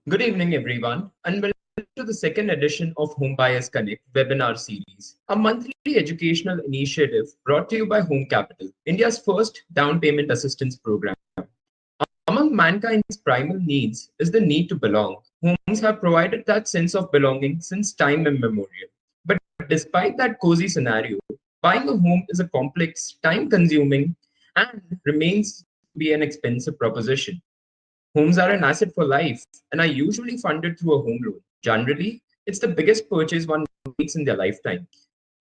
Good evening, everyone, and welcome to the second edition of Home Buyers Connect webinar series, a monthly educational initiative brought to you by HomeCapital, India's first down payment assistance program. Among mankind's primal needs is the need to belong. Homes have provided that sense of belonging since time immemorial. But despite that cozy scenario, buying a home is a complex, time consuming, and remains to be an expensive proposition. Homes are an asset for life and are usually funded through a home loan. Generally, it's the biggest purchase one makes in their lifetime.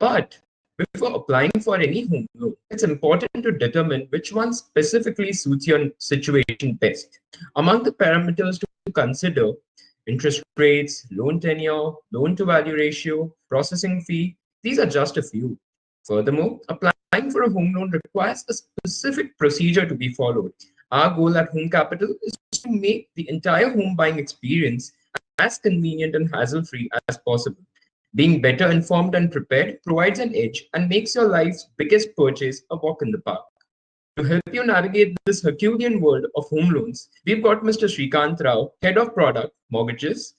But before applying for any home loan, it's important to determine which one specifically suits your situation best. Among the parameters to consider, interest rates, loan tenure, loan to value ratio, processing fee, these are just a few. Furthermore, applying for a home loan requires a specific procedure to be followed. Our goal at Home Capital is to make the entire home buying experience as convenient and hassle free as possible. Being better informed and prepared provides an edge and makes your life's biggest purchase a walk in the park. To help you navigate this Herculean world of home loans, we've got Mr. Srikant Rao, Head of Product Mortgages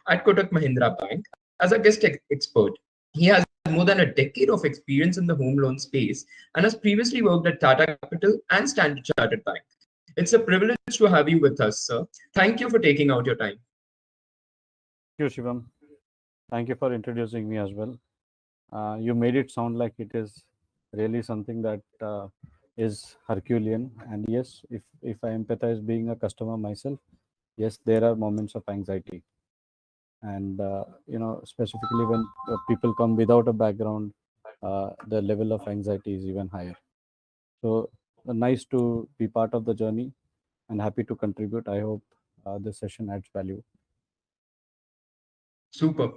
at Kotak Mahindra Bank, as a guest expert. He has more than a decade of experience in the home loan space and has previously worked at Tata Capital and Standard Chartered Bank. It's a privilege to have you with us, sir. Thank you for taking out your time. Thank you, Shivam. Thank you for introducing me as well. You made it sound like it is really something that is Herculean. And yes, if I empathize being a customer myself, yes, there are moments of anxiety. And specifically when people come without a background, the level of anxiety is even higher. So nice to be part of the journey and happy to contribute. I hope this session adds value. Super.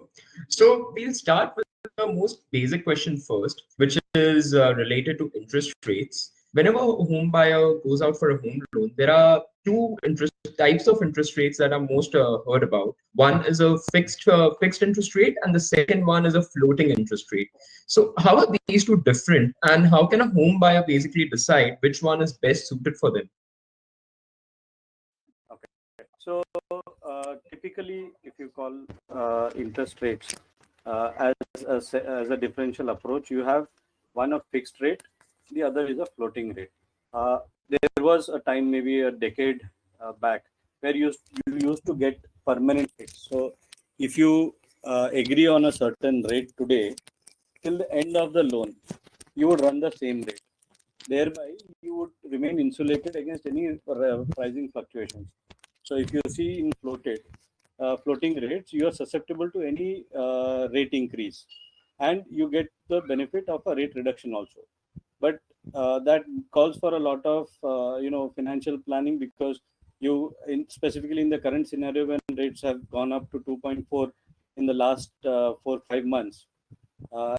So we'll start with the most basic question first, which is related to interest rates. Whenever a home buyer goes out for a home loan, there are two interest types of interest rates that are most heard about. One is a fixed interest rate, and the second one is a floating interest rate. So how are these two different, and how can a home buyer basically decide which one is best suited for them? Okay. So typically, if you call interest rates as a differential approach, you have one of fixed rate, the other is a floating rate. There was a time, maybe a decade back, where you used to get permanent fixed. So if you agree on a certain rate today, till the end of the loan, you would run the same rate. Thereby, you would remain insulated against any pricing fluctuations. So if you see in floating rates, you are susceptible to any rate increase, and you get the benefit of a rate reduction also. But that calls for a lot of financial planning, because specifically in the current scenario, when rates have gone up to 2.4 in the last 4-5 months,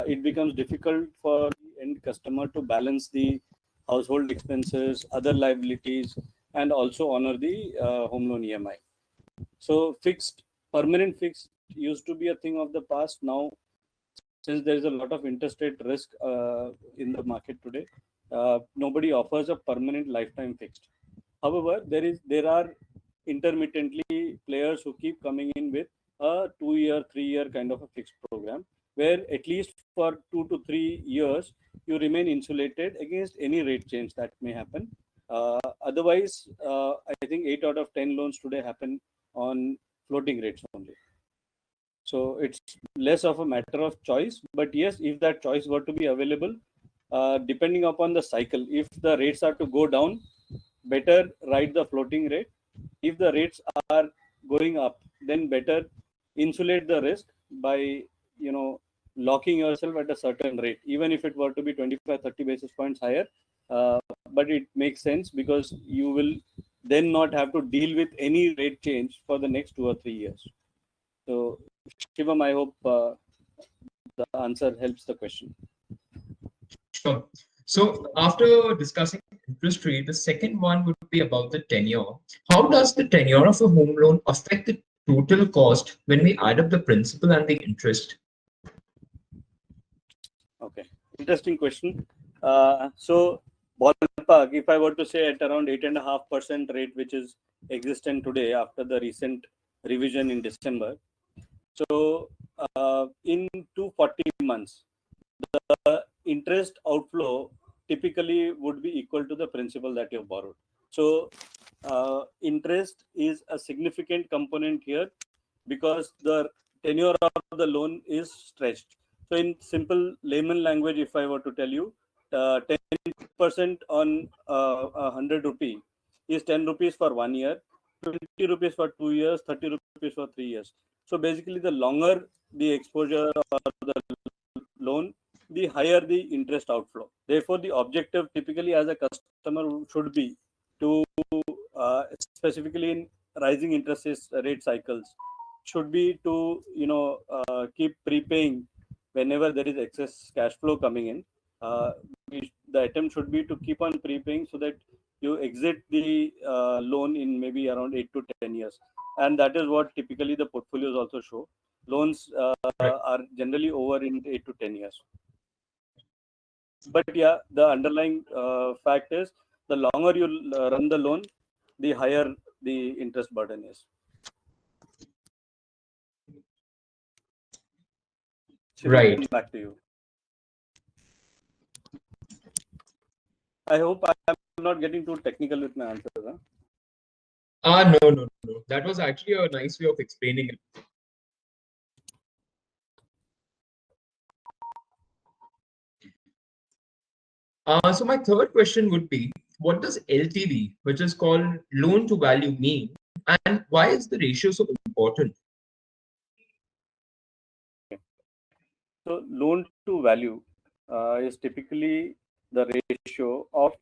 it becomes difficult for the end customer to balance the household expenses, other liabilities, and also honor the home loan EMI. So permanent fixed used to be a thing of the past. Now, since there is a lot of interest rate risk in the market today, nobody offers a permanent lifetime fixed. However, there are intermittently players who keep coming in with a 2-year, 3-year kind of a fixed program, where at least for 2 to 3 years, you remain insulated against any rate change that may happen. Otherwise, I think 8 out of 10 loans today happen on floating rates only. So it's less of a matter of choice. But yes, if that choice were to be available, depending upon the cycle, if the rates are to go down, better ride the floating rate. If the rates are going up, then better insulate the risk by locking yourself at a certain rate, even if it were to be 25-30 basis points higher. But it makes sense, because you will then not have to deal with any rate change for the next 2 or 3 years. So Shivam, I hope the answer helps the question. Sure. So after discussing interest rate, the second one would be about the tenure. How does the tenure of a home loan affect the total cost when we add up the principal and the interest? Okay, interesting question. So ballpark, if I were to say at around 8.5% rate, which is existent today after the recent revision in December. So in 240 months, the interest outflow typically would be equal to the principal that you have borrowed. So interest is a significant component here because the tenure of the loan is stretched. So in simple layman language, if I were to tell you, 10% on 100 rupee is 10 rupees for 1 year, 20 rupees for 2 years, 30 rupees for 3 years. So basically, the longer the exposure or the loan, the higher the interest outflow. Therefore, the objective typically as a customer should be to, specifically in rising interest rate cycles, should be to keep prepaying whenever there is excess cash flow coming in. The attempt should be to keep on prepaying so that you exit the loan in maybe around 8 to 10 years, and that is what typically the portfolios also show. Loans Right. are generally over in 8 to 10 years. But yeah, the underlying fact is the longer you run the loan, the higher the interest burden is. Right. Back to you. I hope I'm not getting too technical with my answers. Huh? No. That was actually a nice way of explaining it. So my third question would be, what does LTV, which is called loan to value, mean, and why is the ratio so important? So loan to value is typically the ratio of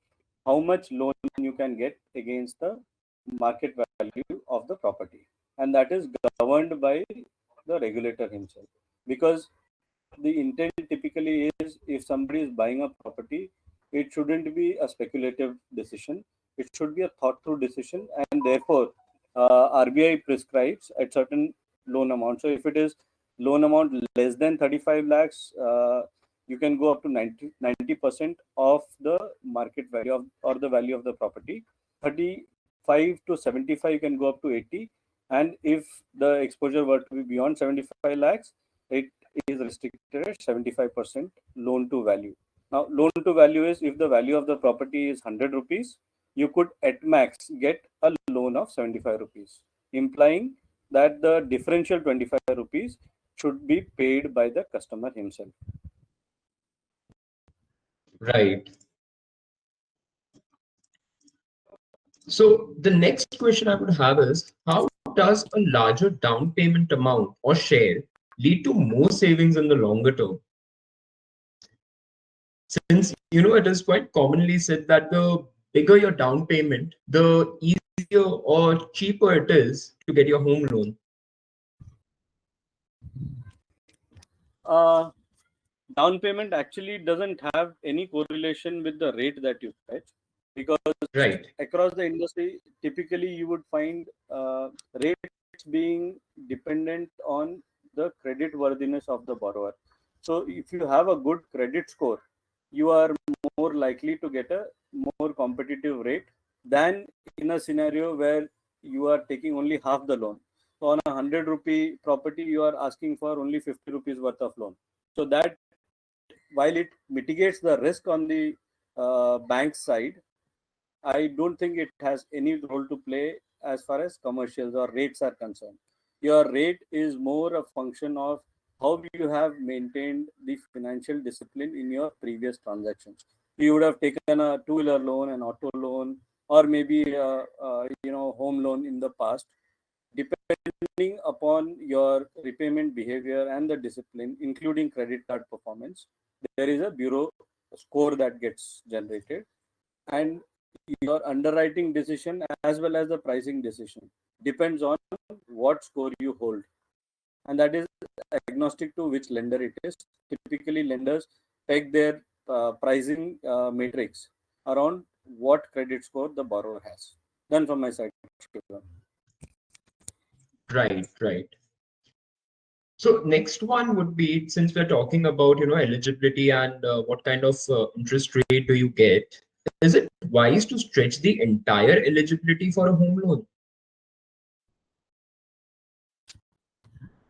how much loan you can get against the market value of the property, and that is governed by the regulator himself. Because the intent typically is, if somebody is buying a property, it shouldn't be a speculative decision. It should be a thought through decision, and therefore RBI prescribes at certain loan amount. So if it is loan amount less than 35 lakhs, you can go up to 90% of the market value of, or the value of the property. 35 to 75 you can go up to 80, and if the exposure were to be beyond 75 lakhs, it is restricted at 75% loan to value. Now, loan to value is if the value of the property is 100 rupees, you could at max get a loan of 75 rupees, implying that the differential 25 rupees should be paid by the customer himself. Right. So the next question I would have is, how does a larger down payment amount or share lead to more savings in the longer term? Since, it is quite commonly said that the bigger your down payment, the easier or cheaper it is to get your home loan. Down payment actually doesn't have any correlation with the rate that you fetch, because Right. across the industry, typically you would find rates being dependent on the credit worthiness of the borrower. So if you have a good credit score, you are more likely to get a more competitive rate than in a scenario where you are taking only half the loan. So on a 100 rupee property, you are asking for only 50 rupees worth of loan. So that, while it mitigates the risk on the bank side, I don't think it has any role to play as far as commercials or rates are concerned. Your rate is more a function of how you have maintained the financial discipline in your previous transactions. You would have taken a two-wheeler loan, an auto loan, or maybe home loan in the past. Depending upon your repayment behavior and the discipline, including credit card performance, there is a bureau score that gets generated, and your underwriting decision as well as the pricing decision depends on what score you hold, and that is agnostic to which lender it is. Typically lenders peg their pricing matrix around what credit score the borrower has. Done from my side. Right. So next one would be, since we're talking about, eligibility and what kind of interest rate do you get, is it wise to stretch the entire eligibility for a home loan?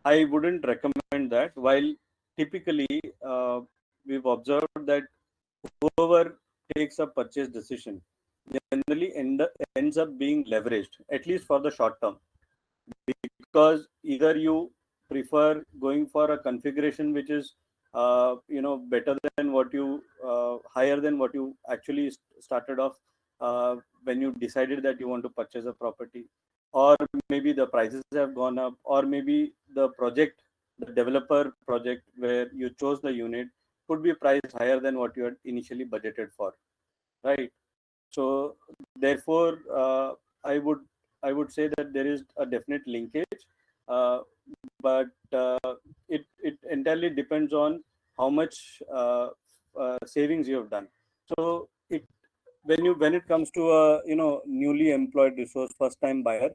I wouldn't recommend that. While typically we've observed that whoever takes a purchase decision generally ends up being leveraged, at least for the short term, because either you prefer going for a configuration which is better than what you higher than what you actually started off when you decided that you want to purchase a property, or maybe the prices have gone up, or maybe the developer project where you chose the unit could be priced higher than what you had initially budgeted for, right? So therefore, I would say that there is a definite linkage, uh, but it entirely depends on how much savings you have done. So when it comes to a newly employed resource, first time buyer,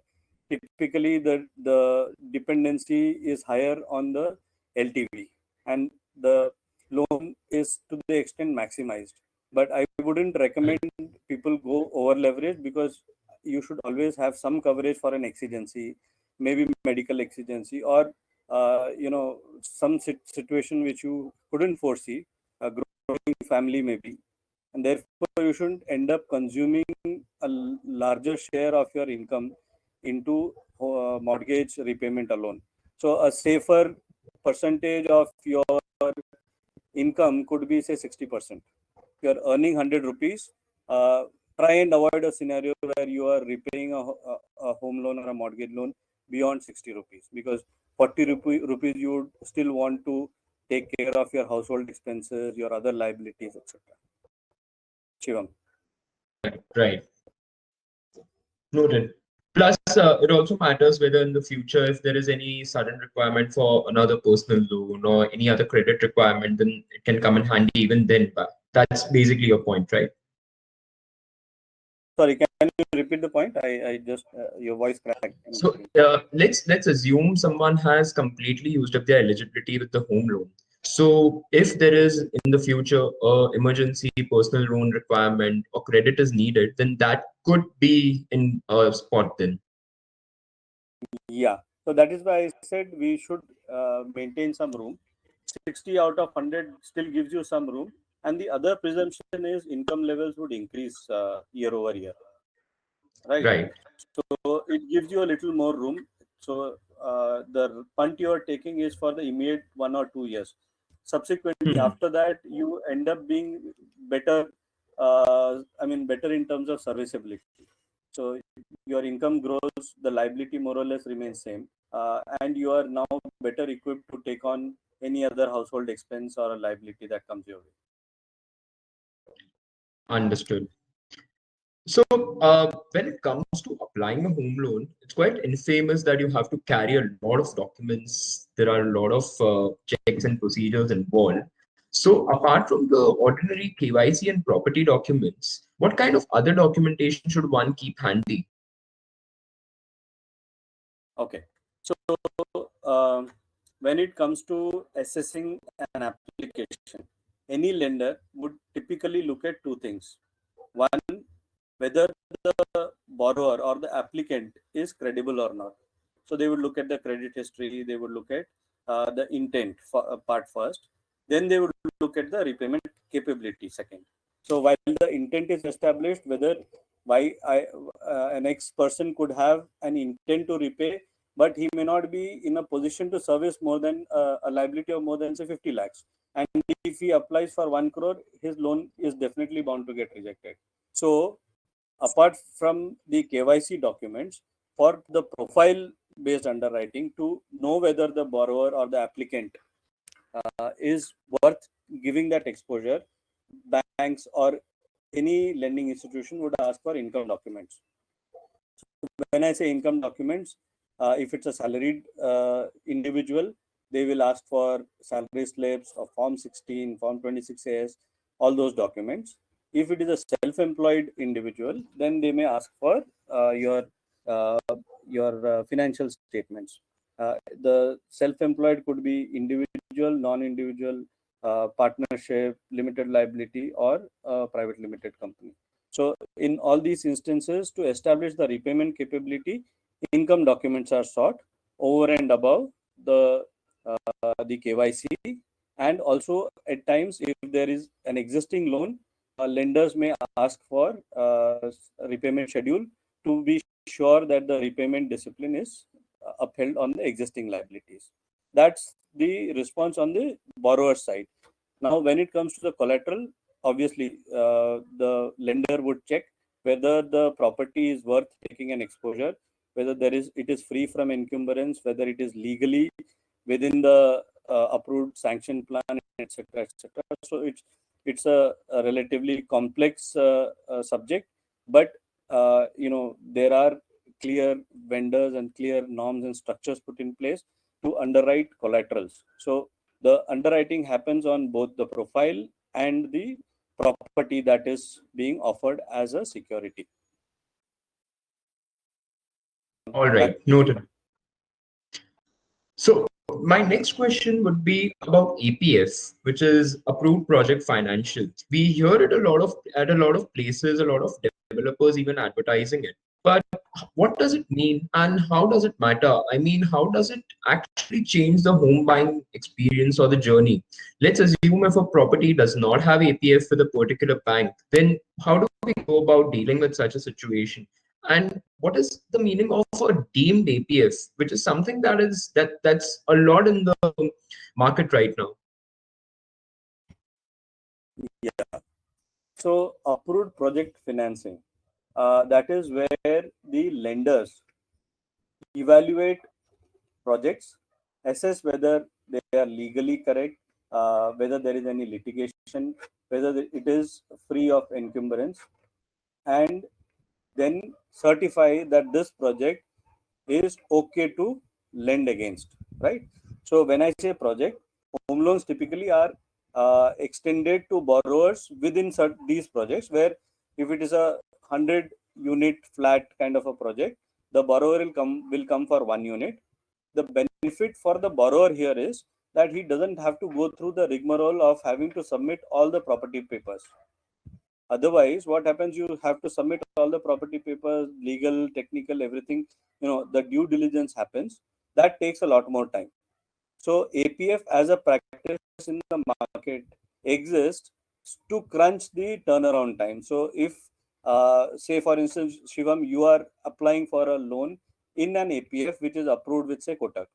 typically the dependency is higher on the LTV, and the loan is to the extent maximized. But I wouldn't recommend people go over leverage, because you should always have some coverage for an exigency, maybe medical exigency, or some situation which you couldn't foresee, a growing family maybe, and therefore you shouldn't end up consuming a larger share of your income into mortgage repayment alone. So a safer percentage of your income could be, say, 60%. If you are earning 100 rupees, try and avoid a scenario where you are repaying a home loan or a mortgage loan beyond 60 rupees, because 40 rupees you would still want to take care of your household expenses, your other liabilities, etc. Shivam. Right. Noted. Plus, it also matters whether in the future, if there is any sudden requirement for another personal loan or any other credit requirement, then it can come in handy even then. But that's basically your point, right? Sorry, can you repeat the point? I just your voice cracked in So between. let's assume someone has completely used up their eligibility with the home loan. So if there is in the future a emergency personal loan requirement or credit is needed, then that could be in a spot then. Yeah. So that is why I said we should maintain some room. 60 out of 100 still gives you some room. And the other presumption is income levels would increase year over year, right? Right. So it gives you a little more room. So the punt you are taking is for the immediate 1 or 2 years. Subsequently, Hmm. after that, you end up being better. Better in terms of serviceability. So your income grows, the liability more or less remains same, and you are now better equipped to take on any other household expense or a liability that comes your way. Understood. So, when it comes to applying a home loan, it's quite infamous that you have to carry a lot of documents. There are a lot of checks and procedures involved. So, apart from the ordinary KYC and property documents, what kind of other documentation should one keep handy? Okay. So um, when it comes to assessing an application, any lender would typically look at two things. One, whether the borrower or the applicant is credible or not. So they would look at the credit history, they would look at the intent part first, then they would look at the repayment capability second. So while the intent is established, whether an ex person could have an intent to repay, but he may not be in a position to service more than a liability of more than, say, 50 lakhs. And if he applies for 1 crore, his loan is definitely bound to get rejected. So apart from the KYC documents, for the profile based underwriting, to know whether the borrower or the applicant is worth giving that exposure, banks or any lending institution would ask for income documents. When I say income documents, if it's a salaried individual, they will ask for salary slips or Form 16, Form 26A, all those documents. If it is a self-employed individual, then they may ask for uh, financial statements. The self-employed could be individual, non-individual, partnership, limited liability, or private limited company. So in all these instances, to establish the repayment capability, income documents are sought over and above the KYC, and also at times if there is an existing loan, lenders may ask for repayment schedule to be sure that the repayment discipline is upheld on the existing liabilities. That's the response on the borrower side. Now, when it comes to the collateral, obviously the lender would check whether the property is worth taking an exposure, whether it is free from encumbrance, whether it is legally within the approved sanction plan, etc., etc. So it's a relatively complex subject, but there are clear vendors and clear norms and structures put in place to underwrite collaterals. So the underwriting happens on both the profile and the property that is being offered as a security. All right, noted. So my next question would be about APF, which is Approved Project Financial. We hear it at a lot of places, a lot of developers even advertising it. But what does it mean and how does it matter? I mean, how does it actually change the home buying experience or the journey? Let's assume if a property does not have APF with a particular bank, then how do we go about dealing with such a situation? And what is the meaning of a deemed APF, which is something that's a lot in the market right now? Yeah. So approved project financing, that is where the lenders evaluate projects, assess whether they are legally correct, whether there is any litigation, whether it is free of encumbrance, and then certify that this project is okay to lend against, right? So when I say project, home loans typically are extended to borrowers within these projects, where if it is a 100-unit flat kind of a project, the borrower will come for 1 unit. The benefit for the borrower here is that he doesn't have to go through the rigmarole of having to submit all the property papers. Otherwise, what happens, you have to submit all the property papers, legal, technical, everything. The due diligence happens. That takes a lot more time. So APF as a practice in the market exists to crunch the turnaround time. So if, say for instance, Shivam, you are applying for a loan in an APF which is approved with, say, Kotak,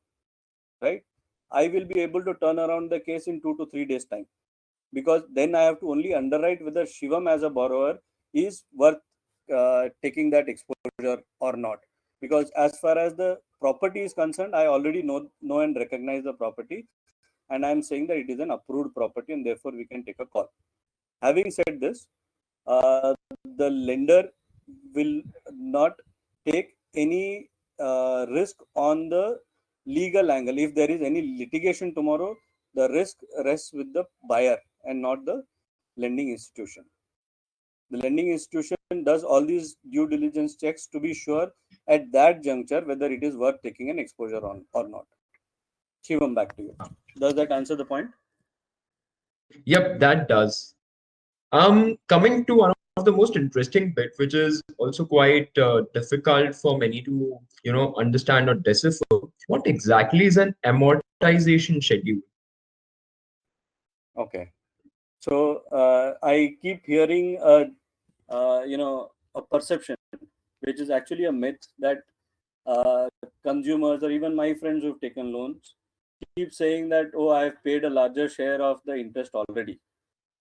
right? I will be able to turn around the case in 2 to 3 days time, because then I have to only underwrite whether Shivam as a borrower is worth taking that exposure or not. Because as far as the property is concerned, I already know and recognize the property, and I am saying that it is an approved property, and therefore we can take a call. Having said this, the lender will not take any risk on the legal angle. If there is any litigation tomorrow, the risk rests with the buyer and not the lending institution. The lending institution does all these due diligence checks to be sure at that juncture whether it is worth taking an exposure on or not. Shivam, back to you. Does that answer the point? Yep, that does. Coming to one of the most interesting bit, which is also quite difficult for many to, understand or decipher. What exactly is an amortization schedule? Okay. So I keep hearing a perception, which is actually a myth, that consumers or even my friends who've taken loans keep saying that, oh, I've paid a larger share of the interest already.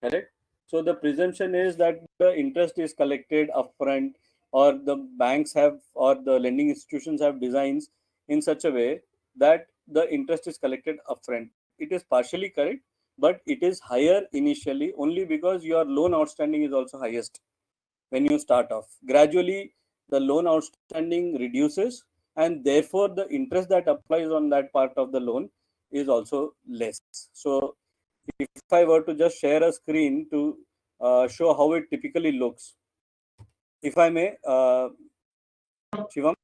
Correct? So the presumption is that the interest is collected upfront, or the banks have, or the lending institutions have designs in such a way that the interest is collected upfront. It is partially correct, but it is higher initially only because your loan outstanding is also highest when you start off. Gradually, the loan outstanding reduces, and therefore the interest that applies on that part of the loan is also less. So if I were to just share a screen to show how it typically looks, if I may, Shivam,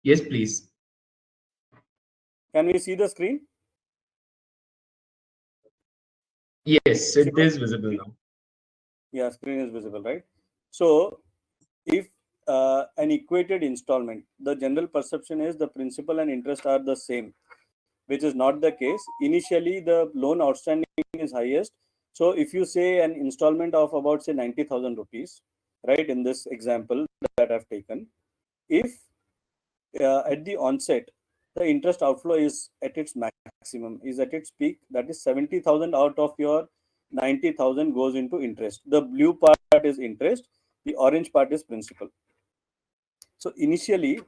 Yes, please. can we see the screen? Yes, it Shivam? is visible now. Yeah, screen is visible, right? So if an equated installment, the general perception is the principal and interest are the same. which is not the case. Initially, the loan outstanding is highest. So if you say an installment of about say 90,000 rupees, right, in this example that I've taken, if at the onset the interest outflow is at its maximum, is at its peak, that is 70,000 out of your 90,000 goes into interest. The blue part is interest, the orange part is principal. So initially,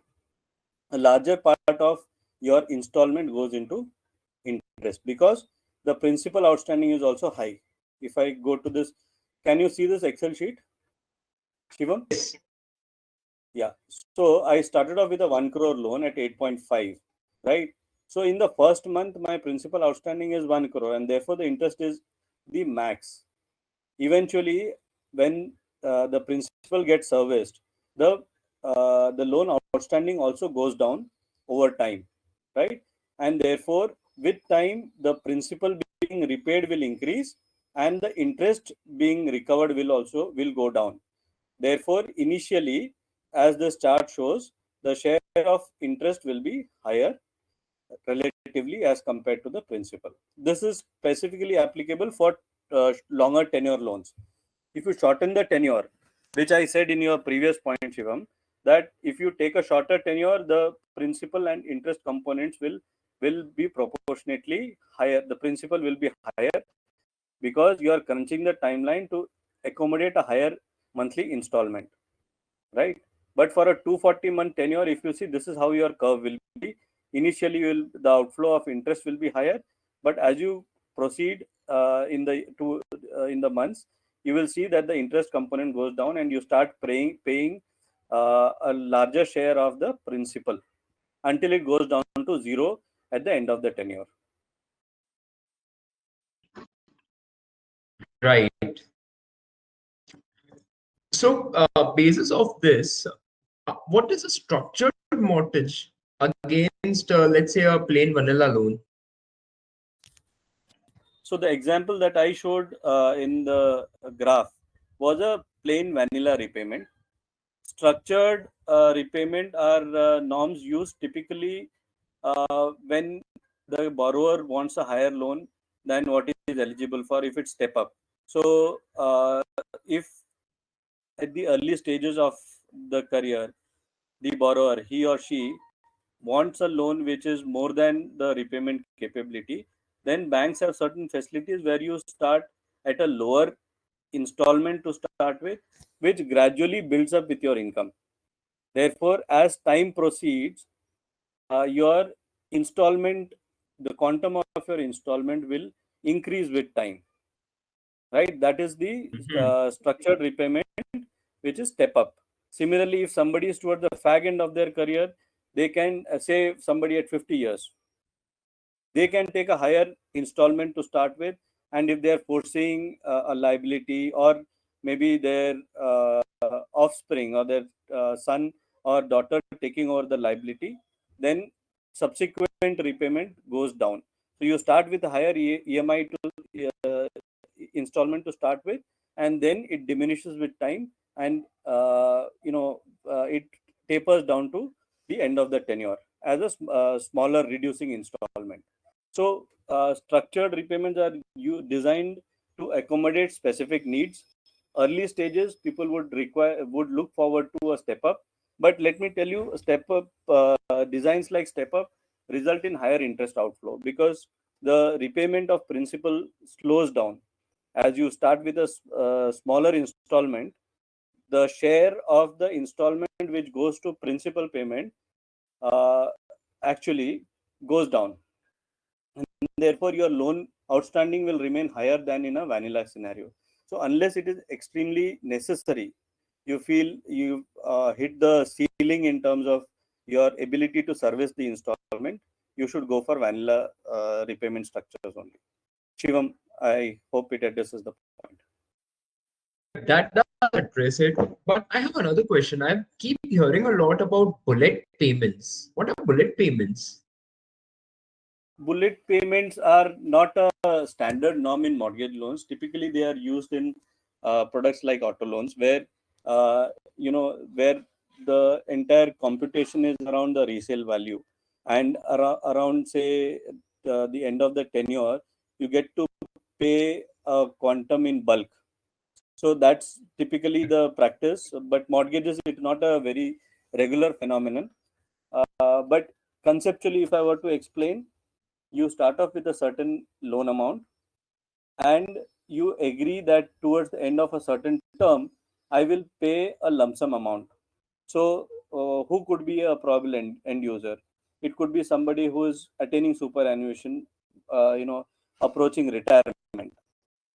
a larger part of your installment goes into interest because the principal outstanding is also high. If I go to this, can you see this Excel sheet, Shivam? Yes. Yeah. So I started off with a 1 crore loan at 8.5, right? So in the first month, my principal outstanding is 1 crore, and therefore the interest is the max. Eventually, when the principal gets serviced, the loan outstanding also goes down over time, right? And therefore, with time, the principal being repaid will increase, and the interest being recovered will go down. Therefore, initially, as this chart shows, the share of interest will be higher relatively as compared to the principal. This is specifically applicable for longer tenure loans. If you shorten the tenure, which I said in your previous point, Shivam, that if you take a shorter tenure, the principal and interest components will be proportionately higher. The principal will be higher because you are crunching the timeline to accommodate a higher monthly installment, right? But for a 240-month tenure, if you see, this is how your curve will be. Initially, the outflow of interest will be higher, but as you proceed in the months, you will see that the interest component goes down, and you start paying a larger share of the principal until it goes down to zero at the end of the tenure. Right. So, basis of this, what is a structured mortgage against, let's say, a plain vanilla loan? So the example that I showed in the graph was a plain vanilla repayment. Structured repayment are norms used typically when the borrower wants a higher loan than what is eligible for if it's step up. So if at the early stages of the career, the borrower, he or she, wants a loan which is more than the repayment capability, then banks have certain facilities where you start at a lower installment to start with, which gradually builds up with your income. Therefore, as time proceeds, your installment, the quantum of your installment will increase with time, right? That is the Mhm. structured repayment, which is step up. Similarly, if somebody is toward the fag end of their career, they can say somebody at 50 years, they can take a higher installment to start with, and if they are foreseeing a liability, or maybe their offspring or their son or daughter taking over the liability, then subsequent repayment goes down. So you start with a higher EMI to installment to start with, and then it diminishes with time, and it tapers down to the end of the tenure as a smaller reducing installment. So structured repayments are designed to accommodate specific needs. Early stages, people would look forward to a step up, but let me tell you, step up designs like step up result in higher interest outflow because the repayment of principal slows down. As you start with a smaller installment, the share of the installment which goes to principal payment uh, actually goes down, and therefore your loan outstanding will remain higher than in a vanilla scenario. So unless it is extremely necessary, you feel you hit the ceiling in terms of your ability to service the installment, you should go for vanilla repayment structures only. Shivam, I hope it addresses the point. That does address it. But I have another question. I keep hearing a lot about bullet payments. What are bullet payments? Bullet payments are not a standard norm in mortgage loans. Typically, they are used in products like auto loans, where where the entire computation is around the resale value, and around say the end of the tenure, you get to pay a quantum in bulk. So that's typically the practice, but mortgages is not a very regular phenomenon. But conceptually, if I were to explain, you start off with a certain loan amount, and you agree that towards the end of a certain term, I will pay a lump sum amount. So, who could be a probable end user? It could be somebody who is attaining superannuation, approaching retirement.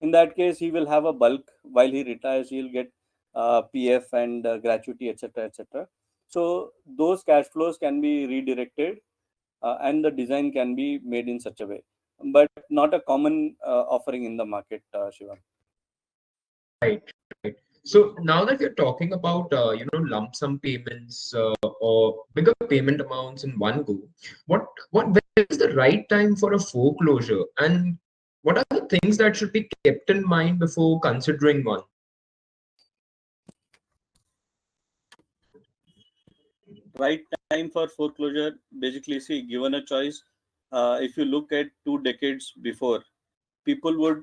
In that case, he will have a bulk while he retires. He'll get PF and gratuity, etc., etc. So those cash flows can be redirected, and the design can be made in such a way, but not a common offering in the market, Shivam. Right, right. So now that we're talking about lump sum payments or bigger payment amounts in one go, when is the right time for a foreclosure, and what are the things that should be kept in mind before considering one? Right time for foreclosure, basically, see, given a choice, if you look at 2 decades before, people would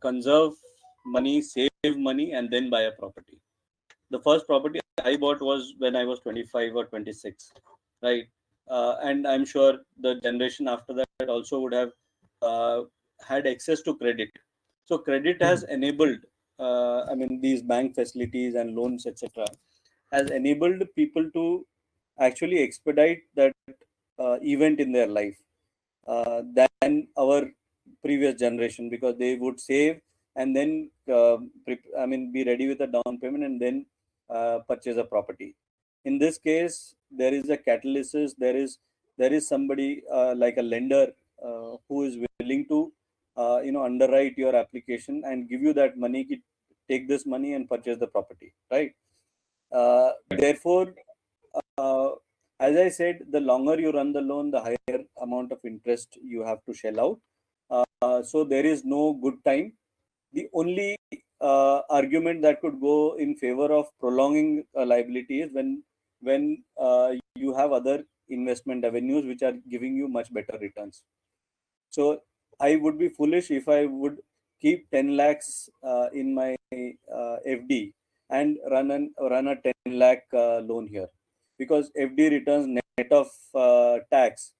conserve money, save money, and then buy a property. The first property I bought was when I was 25 or 26, right? And I'm sure the generation after that also would have uh, had access to credit. So credit has Hmm. enabled, these bank facilities and loans, etc., has enabled people to actually expedite that event in their life than our previous generation, because they would save and then be ready with a down payment and then purchase a property. In this case, there is a catalysis. There is somebody like a lender who is willing to underwrite your application and give you that money. Take this money and purchase the property, right? Therefore, uh, as I said, the longer you run the loan, the higher amount of interest you have to shell out. So there is no good time. The only argument that could go in favor of prolonging a liability is when you have other investment avenues which are giving you much better returns. So I would be foolish if I would keep 10 lakhs in my FD and run a 10 lakh loan here, because FD returns net of tax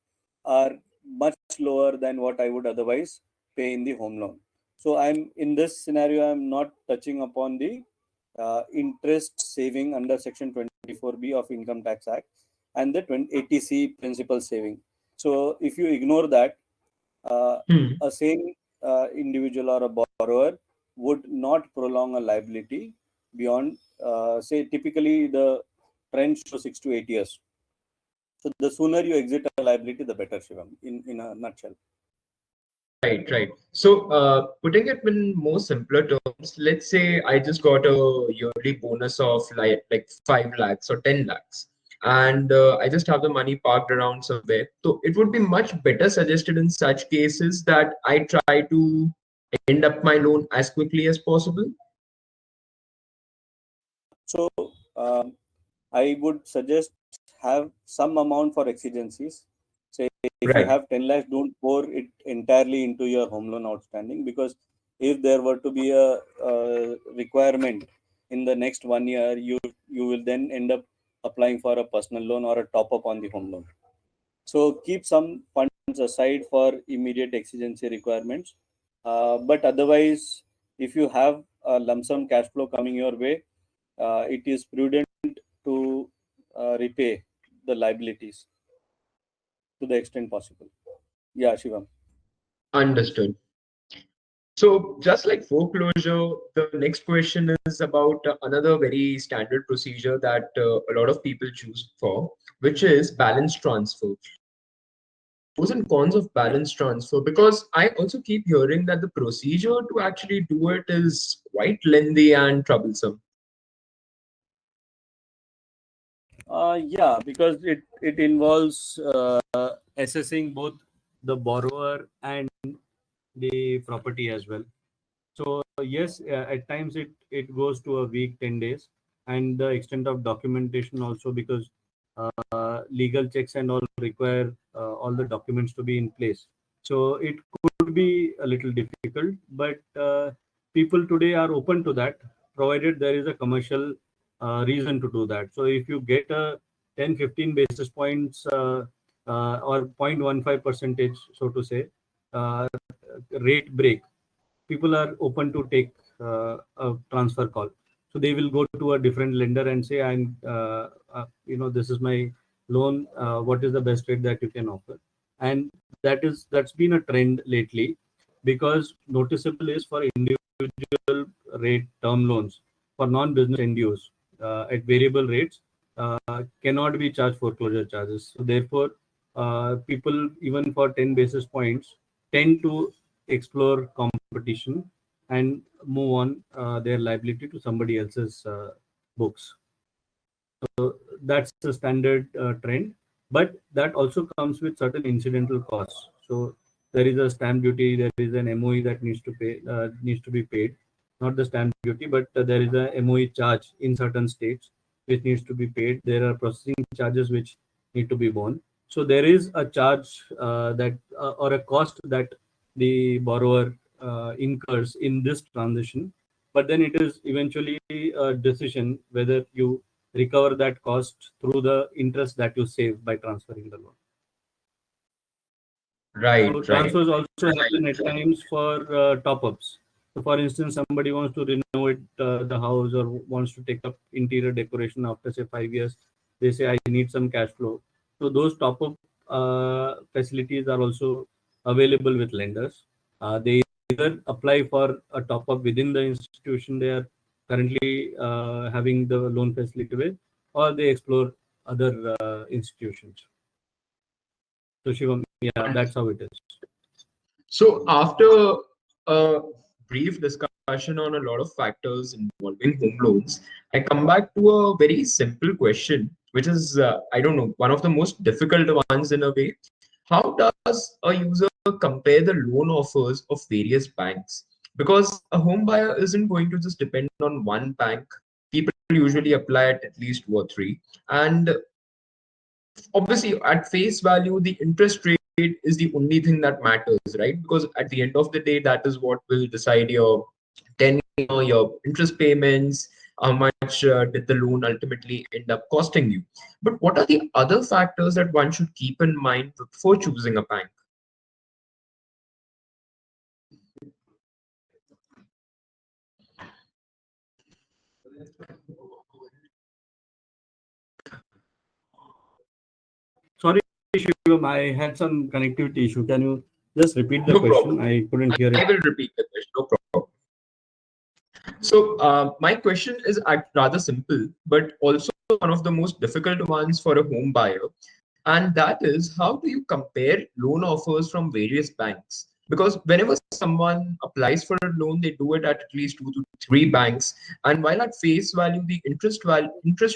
are much lower than what I would otherwise pay in the home loan. So I'm in this scenario, I'm not touching upon the interest saving under Section 24B of Income Tax Act and the 80C principal saving. So if you ignore that, uh, Hmm. a same individual or a borrower would not prolong a liability beyond, say, typically the trend shows 6 to 8 years. So the sooner you exit a liability, the better, Shivam, in a nutshell. Right, right. So, putting it in more simpler terms, let's say I just got a yearly bonus of like 5 lakhs or 10 lakhs, and I just have the money parked around somewhere. So, it would be much better suggested in such cases that I try to end up my loan as quickly as possible. So I would suggest have some amount for exigencies. Say if you Right. have 10 lakhs, don't pour it entirely into your home loan outstanding, because if there were to be a requirement in the next 1 year, you will then end up applying for a personal loan or a top up on the home loan. So keep some funds aside for immediate exigency requirements. But otherwise, if you have a lump sum cash flow coming your way, it is prudent to repay the liabilities to the extent possible. Yeah, Shivam. Understood. So, just like foreclosure, the next question is about another very standard procedure that a lot of people choose for, which is balance transfer. Pros and cons of balance transfer, because I also keep hearing that the procedure to actually do it is quite lengthy and troublesome. Yeah, because it involves assessing both the borrower and the property as well. So yes, at times it goes to a week, 10 days, and the extent of documentation also, because legal checks and all require all the documents to be in place. So it could be a little difficult, but people today are open to that, provided there is a commercial reason to do that. So if you get a 10-15 basis points or 0.15 percentage, so to say, uh, rate break, people are open to take a transfer call. So they will go to a different lender and say, this is my loan. What is the best rate that you can offer? And that's been a trend lately, because noticeable is for individual rate term loans for non-business end use at variable rates cannot be charged foreclosure charges. So therefore, people even for 10 basis points tend to explore competition and move on their liability to somebody else's books. So that's the standard trend, but that also comes with certain incidental costs. So there is a stamp duty, there is an MOE that needs to be paid, not the stamp duty, but there is a MOE charge in certain states which needs to be paid. There are processing charges which need to be borne. So there is a charge or a cost that the borrower incurs in this transition, but then it is eventually a decision whether you recover that cost through the interest that you save by transferring the loan. So Right, right. transfers also happen at times for top-ups. So for instance, somebody wants to renovate the house or wants to take up interior decoration after say 5 years. They say, I need some cash flow. So those top-up facilities are also available with lenders. They either apply for a top-up within the institution they are currently having the loan facility with, or they explore other institutions. So Shivam, yeah, that's how it is. So after a brief discussion on a lot of factors involving home loans, I come back to a very simple question, which is, I don't know, one of the most difficult ones in a way. How does a user compare the loan offers of various banks? Because a home buyer isn't going to just depend on one bank. People usually apply at least two or three. And obviously, at face value, the interest rate is the only thing that matters, right? Because at the end of the day, that is what will decide your tenure, your interest payments, how much did the loan ultimately end up costing you. But what are the other factors that one should keep in mind before choosing a bank? Sorry, Shivam, I had some connectivity issue. Can you just repeat the No question? problem. I couldn't hear I it. will repeat the question. No problem. So, my question is rather simple, but also one of the most difficult ones for a home buyer. And that is, how do you compare loan offers from various banks? Because whenever someone applies for a loan, they do it at least two to three banks. And while at face value, the interest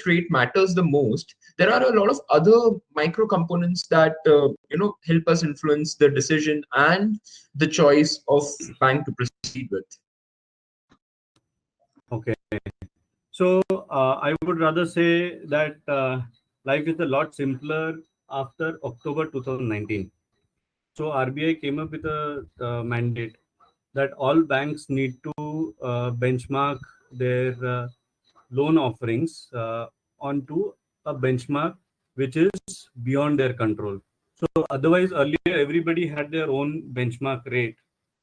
rate matters the most, there are a lot of other micro components that help us influence the decision and the choice of bank to proceed with. Okay. So I would rather say that life is a lot simpler after October 2019. So RBI came up with a mandate that all banks need to benchmark their loan offerings onto a benchmark which is beyond their control. So otherwise, earlier everybody had their own benchmark rate,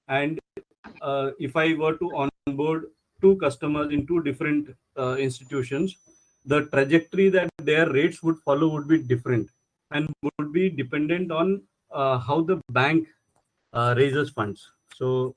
and if I were to onboard two customers in two different institutions, the trajectory that their rates would follow would be different and would be dependent on how the bank raises funds. So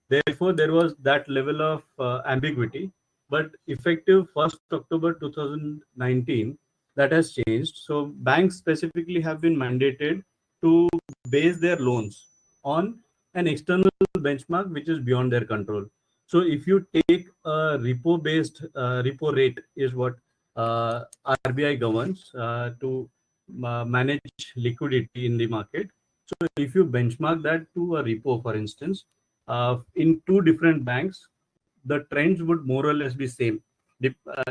therefore, there was that level of ambiguity. But effective 1st October 2019, that has changed. So banks specifically have been mandated to base their loans on an external benchmark which is beyond their control. So if you take a repo-based repo rate is what RBI governs to manage liquidity in the market. So if you benchmark that to a repo, for instance, in two different banks, the trends would more or less be same,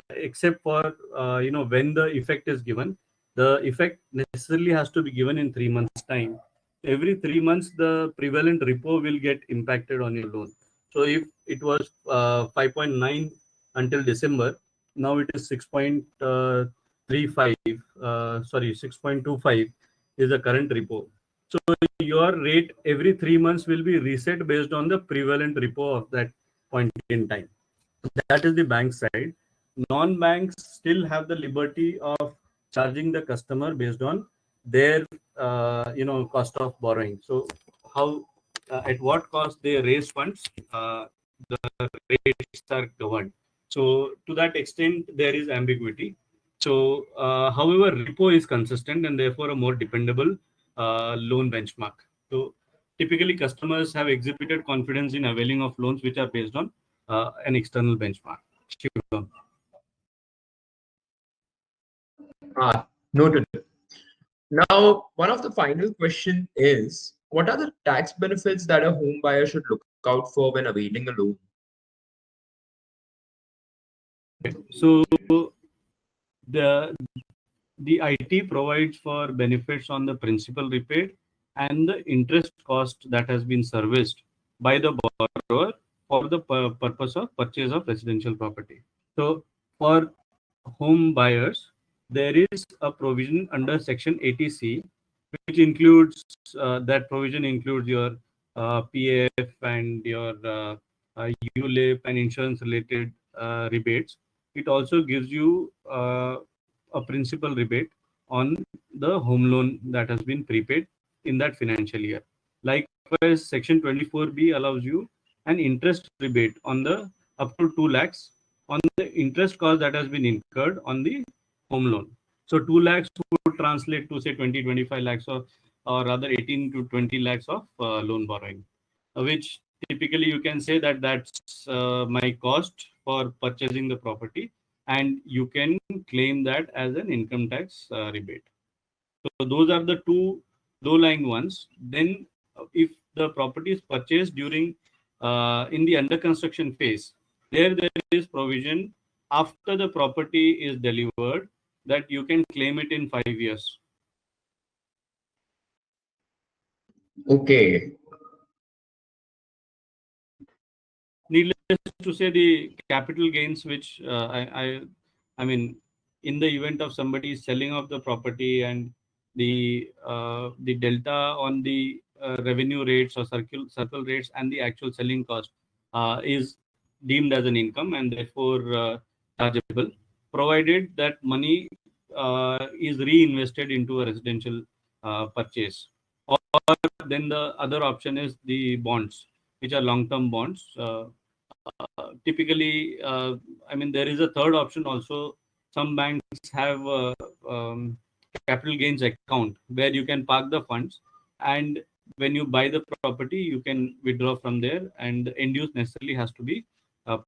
except for when the effect is given. The effect necessarily has to be given in 3 months' time, every 3 months the prevalent repo will get impacted on your loan. So if it was 5.9 until December, now it is 6.35, sorry, 6.25 is the current repo. So your rate every 3 months will be reset based on the prevalent repo of that point in time. That is the bank side. Non-banks still have the liberty of charging the customer based on their cost of borrowing. So how at what cost they raise funds, the rates are governed. So to that extent, there is ambiguity. So however, repo is consistent and therefore a more dependable loan benchmark. So typically, customers have exhibited confidence in availing of loans which are based on an external benchmark. Shivam. Noted. Now, one of the final question is, what are the tax benefits that a home buyer should look out for when availing a loan? So the IT provides for benefits on the principal repaid and the interest cost that has been serviced by the borrower for the purpose of purchase of residential property. So for home buyers, there is a provision under Section 80C, which includes that provision includes your PF and your ULIP and insurance related rebates. It also gives you a principal rebate on the home loan that has been prepaid in that financial year. Likewise, Section 24B allows you an interest rebate on the up to 2 lakhs on the interest cost that has been incurred on the home loan. So 2 lakhs would translate to say 20-25 lakhs or rather 18 to 20 lakhs of loan borrowing, which typically you can say that that's my cost for purchasing the property, and you can claim that as an income tax rebate. So those are the two low-lying ones. Then if the property is purchased during in the under construction phase, there is provision after the property is delivered that you can claim it in 5 years. Okay. Needless to say, the capital gains, which I mean, in the event of somebody selling off the property and the delta on the revenue rates or circle rates and the actual selling cost is deemed as an income and therefore chargeable, provided that money is reinvested into a residential purchase. Or then the other option is the bonds, which are long-term bonds. Typically, I mean, there is a third option also. Some banks have capital gains account where you can park the funds, and when you buy the property, you can withdraw from there, and the end use necessarily has to be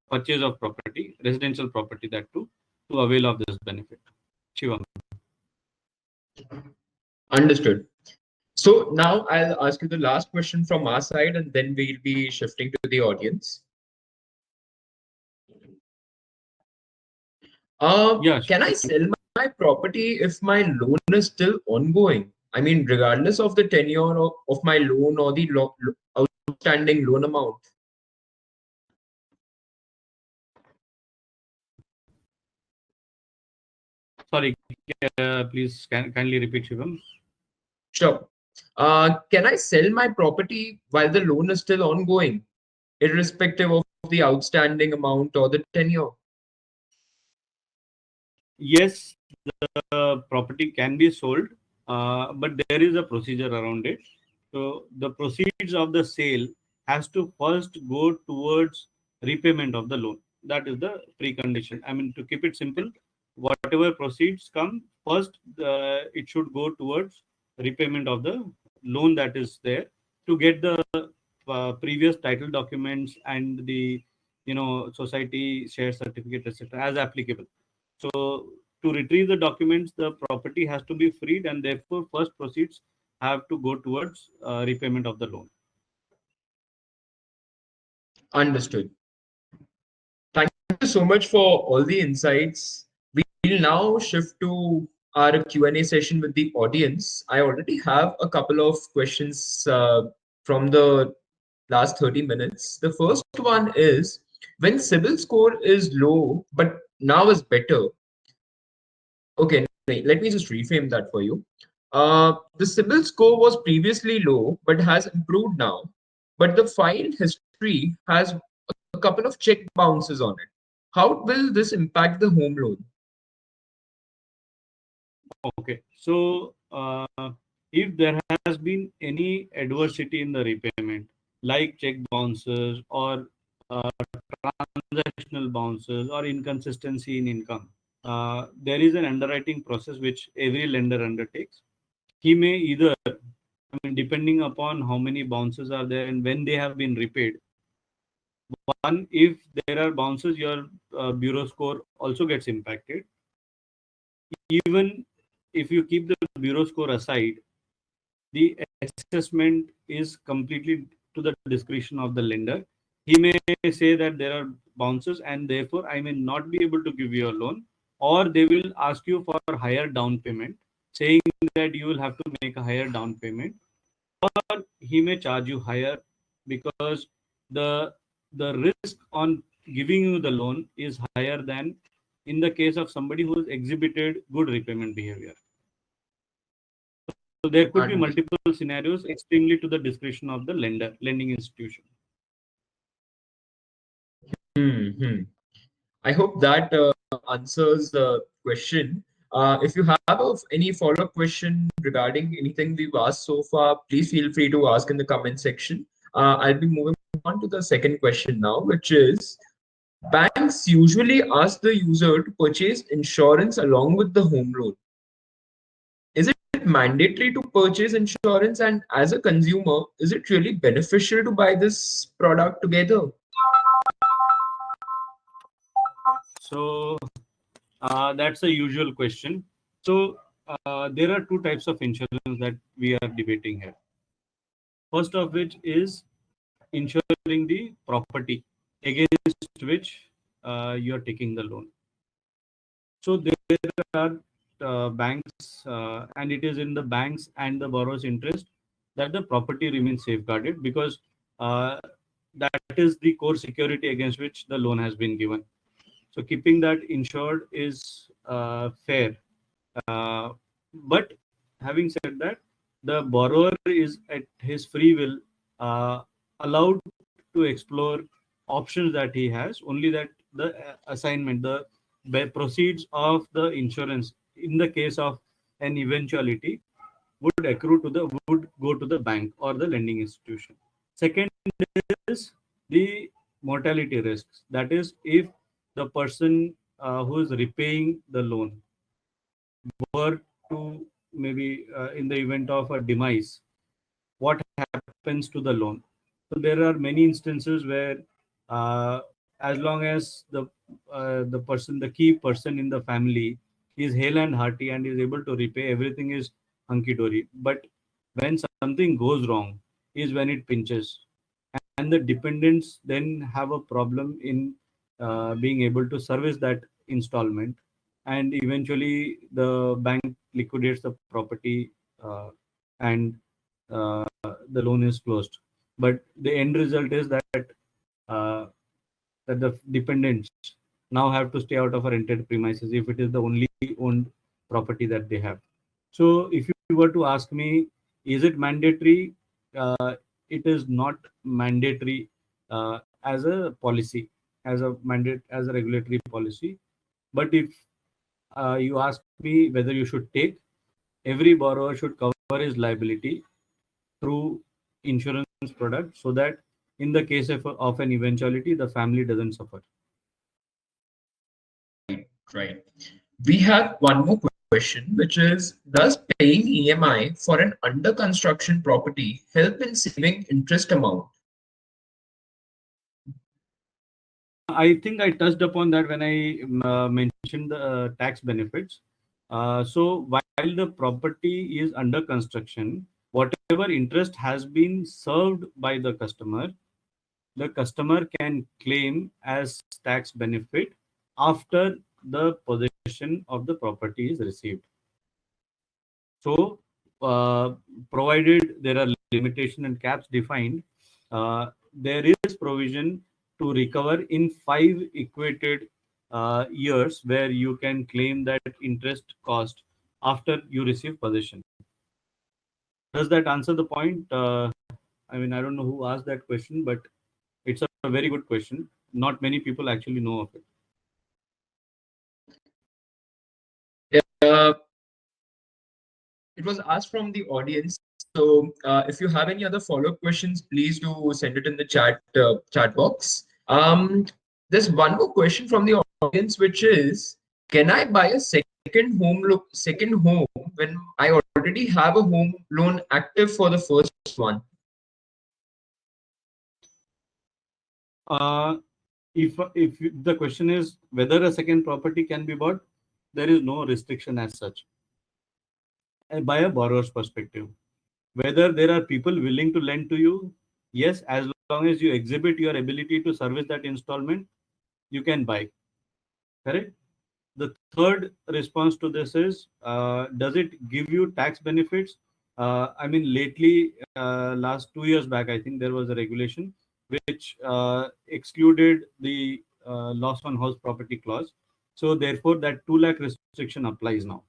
purchase of property, residential property, that to avail of this benefit. Shivam. Understood. So now I'll ask you the last question from our side, and then we'll be shifting to the audience. Yes. Can I sell my property if my loan is still ongoing? I mean, regardless of the tenure of my loan or the outstanding loan amount. Sorry, please kindly repeat, Shivam. Sure. Can I sell my property while the loan is still ongoing, irrespective of the outstanding amount or the tenure? Yes, the property can be sold, but there is a procedure around it. So the proceeds of the sale has to first go towards repayment of the loan. That is the precondition. I mean, to keep it simple, whatever proceeds come first, it should go towards repayment of the loan that is there to get the previous title documents and the society share certificate, etc., as applicable. So to retrieve the documents, the property has to be freed, and therefore first proceeds have to go towards repayment of the loan. Understood. Thank you so much for all the insights. We'll now shift to our Q&A session with the audience. I already have a couple of questions from the last 30 minutes. The first one is, when CIBIL score is low but now is better. Okay, let me just reframe that for you. The CIBIL score was previously low but has improved now, but the file history has a couple of check bounces on it. How will this impact the home loan? Okay. So, if there has been any adversity in the repayment, like check bounces or uh, transactional bounces or inconsistency in income, there is an underwriting process which every lender undertakes. He may either, I mean, depending upon how many bounces are there and when they have been repaid. One, if there are bounces, your bureau score also gets impacted. Even if you keep the bureau score aside, the assessment is completely to the discretion of the lender. He may say that there are bounces and therefore I may not be able to give you a loan, or they will ask you for higher down payment, saying that you will have to make a higher down payment, or he may charge you higher because the the risk on giving you the loan is higher than in the case of somebody who has exhibited good repayment behavior. So there could be Understood. multiple scenarios extremely to the discretion of the lending institution. Hmm. I hope that answers the question. If you have any follow-up question regarding anything we've asked so far, please feel free to ask in the comment section. I'll be moving on to the second question now, which is, banks usually ask the user to purchase insurance along with the home loan. Is it mandatory to purchase insurance? And as a consumer, is it really beneficial to buy this product together? So that's a usual question. So there are two types of insurance that we are debating here. First of which is insuring the property against which you are taking the loan. So there are banks, and it is in the banks and the borrower's interest that the property remains safeguarded, because uh, that is the core security against which the loan has been given. So keeping that insured is fair. Uh, but having said that, the borrower is at his free will allowed to explore options that he has, only that the assignment, the proceeds of the insurance in the case of an eventuality would accrue to the would go to the bank or the lending institution. Second is the mortality risks. That is, if the person who is repaying the loan were to maybe in the event of a demise, what happens to the loan? So there are many instances where, uh, as long as the person, the key person in the family, is hale and hearty and is able to repay, everything is hunky dory. But when something goes wrong, is when it pinches, and the dependents then have a problem in being able to service that installment, and eventually the bank liquidates the property, and the loan is closed. But the end result is uh, that the dependents now have to stay out of a rented premises if it is the only owned property that they have. So if you were to ask me, is it mandatory? It is not mandatory as a policy, as a mandate, as a regulatory policy. But if you ask me whether you should take, every borrower should cover his liability through insurance product, so that in the case of an eventuality, the family doesn't suffer. Right. We have one more question, which is, does paying EMI for an under construction property help in saving interest amount? I think I touched upon that when I mentioned the tax benefits. So while the property is under construction, whatever interest has been served by the customer can claim as tax benefit after the possession of the property is received. So, provided there are limitation and caps defined, there is provision to recover in 5 equated years where you can claim that interest cost after you receive possession. Does that answer the point? I mean, I don't know who asked that question, but it's a very good question. Not many people actually know of it. Uh, it was asked from the audience. So if you have any other follow-up questions, please do send it in the chat box. There's one more question from the audience, which is, can I buy a second home when I already have a home loan active for the first one? Uh, if the question is whether a second property can be bought, there is no restriction as such. By a borrower's perspective, whether there are people willing to lend to you, yes, as long as you exhibit your ability to service that installment, you can buy. Correct. The third response to this is, does it give you tax benefits? I mean, lately, last 2 years back, I think there was a regulation which excluded the loss on house property clause. So therefore, that 2 lakh restriction applies now.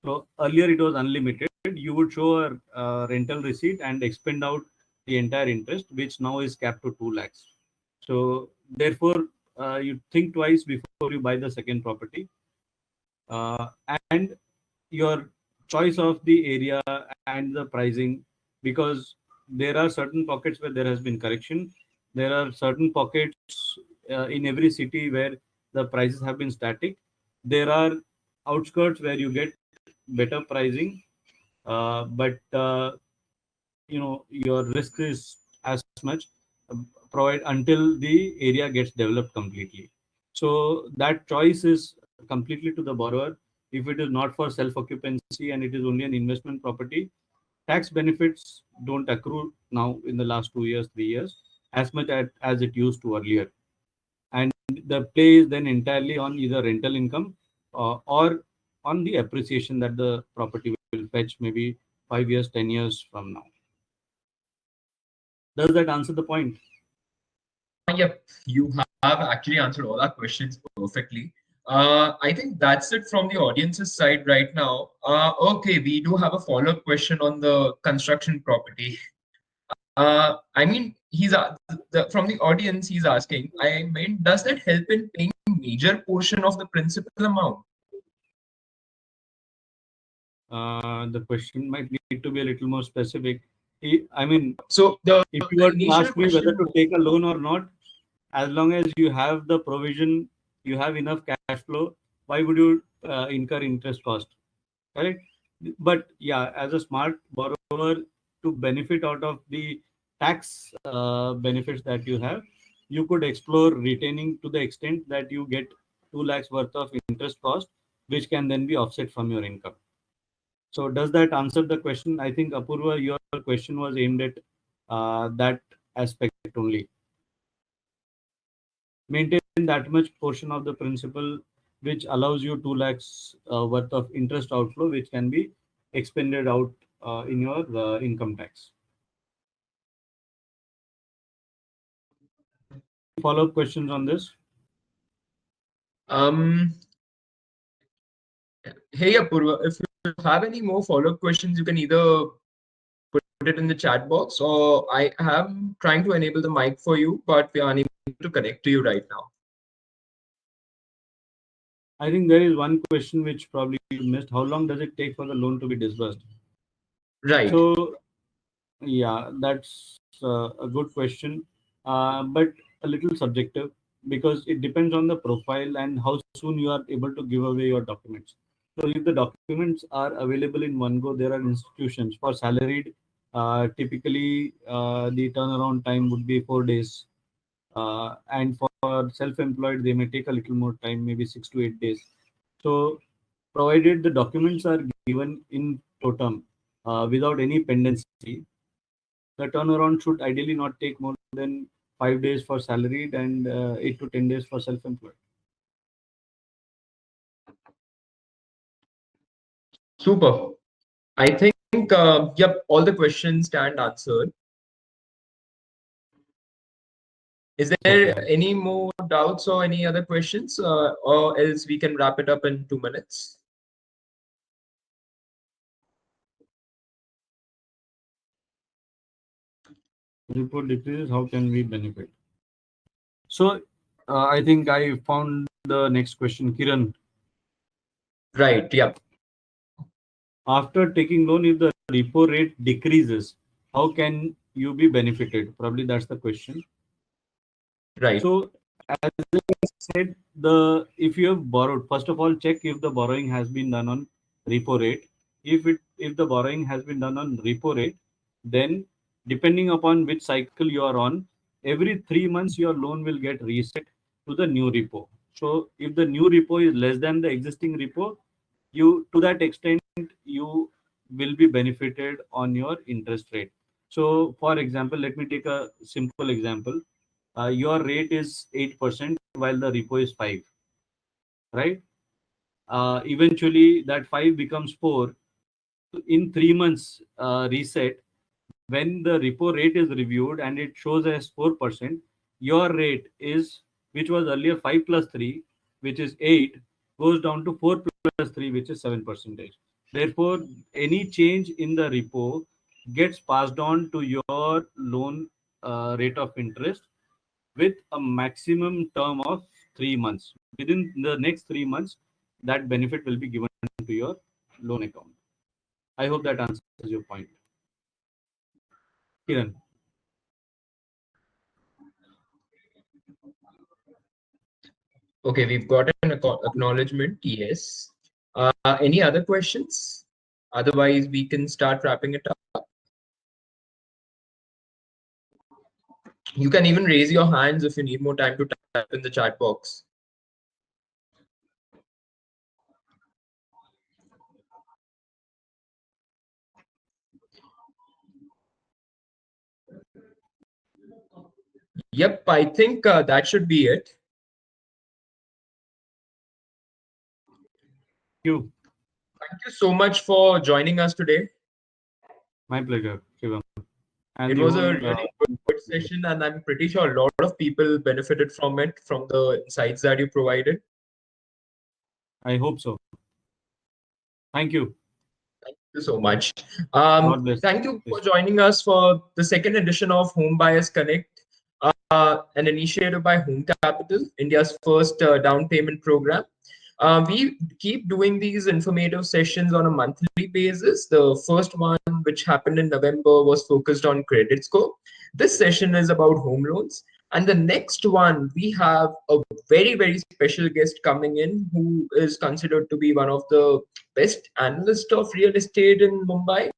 So earlier it was unlimited. You would show a rental receipt and expend out the entire interest, which now is capped to 2 lakhs. So therefore, you think twice before you buy the second property. Uh, and your choice of the area and the pricing, because there are certain pockets where there has been correction. There are certain pockets in every city where the prices have been static. There are outskirts where you get better pricing, but your risk is as much, provide until the area gets developed completely. So that choice is completely to the borrower. If it is not for self occupancy and it is only an investment property, tax benefits don't accrue now in the last 2 years, 3 years, as much as it used to earlier. And the play is then entirely on either rental income or on the appreciation that the property will fetch maybe 5 years, 10 years from now. Does that answer the point? Yep, you have actually answered all our questions perfectly. I think that's it from the audience's side right now. Okay, we do have a follow-up question on the construction property. I mean, from the audience, he's asking, I mean, does that help in paying major portion of the principal amount? The question might need to be a little more specific. I mean, So if you the were to initial ask me whether question, to take a loan or not, as long as you have the provision, you have enough cash flow, why would you incur interest cost? Correct. But yeah, as a smart borrower, to benefit out of the tax benefits that you have, you could explore retaining to the extent that you get 2 lakhs worth of interest cost, which can then be offset from your income. So does that answer the question? I think Apurva, your question was aimed at that aspect only. Maintain that much portion of the principal, which allows you 2 lakhs worth of interest outflow, which can be expended out in your income tax. Follow-up questions on this? um, hey Apurva, if you have any more follow-up questions, you can either put it in the chat box, or I am trying to enable the mic for you, but we are unable to connect to you right now. I think there is one question which probably you missed. How long does it take for the loan to be disbursed? Right. So, yeah, that's a good question, but a little subjective because it depends on the profile and how soon you are able to give away your documents. So, if the documents are available in one go, there are institutions for salaried. Typically, the turnaround time would be 4 days, and for self-employed, they may take a little more time, maybe 6 to 8 days. So, provided the documents are given in totem without any pendency, the turnaround should ideally not take more than 5 days for salaried and 8 to 10 days for self-employed. Super. I think, yep, all the questions stand answered. Is there Perfect. any more doubts or any other questions, or else we can wrap it up in 2 minutes? Report decreases, how can we benefit? So I think I found the next question, Kiran. Right. Yep. After taking loan, if the repo rate decreases, how can you be benefited? Probably that's the question. Right. So as I said, the if you have borrowed, first of all, check if the borrowing has been done on repo rate. If the borrowing has been done on repo rate, then depending upon which cycle you are on, every 3 months your loan will get reset to the new repo. So if the new repo is less than the existing repo, you to that extent you will be benefited on your interest rate. So for example, let me take a simple example. Your rate is 8% while the repo is 5, right? Eventually that 5 becomes 4. In 3 months reset, when the repo rate is reviewed and it shows as 4%, your rate is, which was earlier 5 plus 3, which is 8, goes down to 4 plus 3, which is 7%. Therefore, any change in the repo gets passed on to your loan rate of interest with a maximum term of 3 months. Within the next 3 months, that benefit will be given to your loan account. I hope that answers your point. Kiran. Okay, we've got an acknowledgement. Yes. Any other questions? Otherwise, we can start wrapping it up. You can even raise your hands if you need more time to type in the chat box. Yep, I think that should be it. You. Thank you so much for joining us today. My pleasure, Shivam. And It the was a whole. really good session, and I'm pretty sure a lot of people benefited from it, from the insights that you provided. I hope so. Thank you. Thank you so much. God bless. Thank you for Yes. joining us for the second edition of Home Buyers Connect, an initiative by HomeCapital, India's first down payment program. We keep doing these informative sessions on a monthly basis. The first one, which happened in November, was focused on credit score. This session is about home loans. And the next one, we have a very, very special guest coming in who is considered to be one of the best analysts of real estate in Mumbai.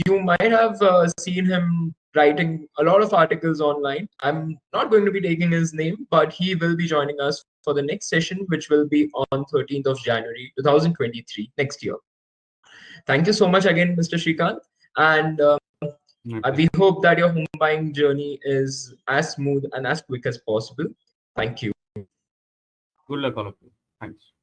You might have seen him writing a lot of articles online. I'm not going to be taking his name, but he will be joining us for the next session, which will be on 13th of January 2023, next year. Thank you so much again, Mr. Srikant. And we hope that your home buying journey is as smooth and as quick as possible. Thank you. Good luck, all of you. Thanks.